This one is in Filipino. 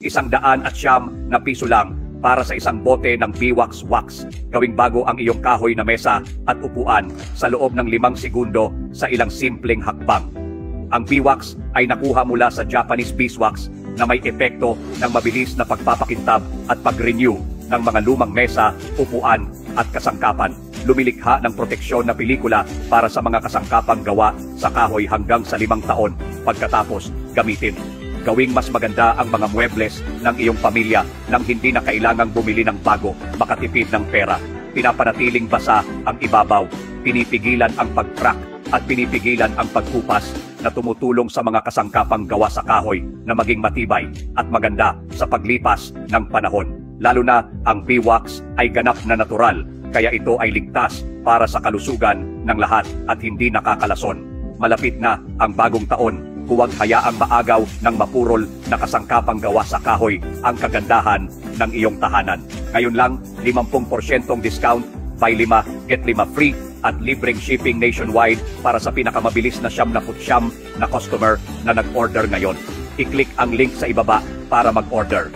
109 na piso lang para sa isang bote ng Biwax Wax. Gawing bago ang iyong kahoy na mesa at upuan sa loob ng 5 segundo sa ilang simpleng hakbang. Ang Biwax ay nakuha mula sa Japanese beeswax na may epekto ng mabilis na pagpapakintab at pag-renew ng mga lumang mesa, upuan at kasangkapan. Lumilikha ng proteksyon na pelikula para sa mga kasangkapang gawa sa kahoy hanggang sa 5 taon pagkatapos gamitin. Gawing mas maganda ang mga muebles ng iyong pamilya nang hindi na kailangang bumili ng bago, makatipid ng pera. Pinapanatiling basa ang ibabaw, pinipigilan ang pag-crack at pinipigilan ang pagkupas na tumutulong sa mga kasangkapang gawa sa kahoy na maging matibay at maganda sa paglipas ng panahon. Lalo na ang Biwax ay ganap na natural, kaya ito ay ligtas para sa kalusugan ng lahat at hindi nakakalason. Malapit na ang bagong taon. Huwag hayaang maagaw ng mapurol na kasangkapang gawa sa kahoy ang kagandahan ng iyong tahanan. Ngayon lang, 50% discount, buy 5, get 5 free at libreng shipping nationwide para sa pinakamabilis na 79 na customer na nag-order ngayon. I-click ang link sa ibaba para mag-order.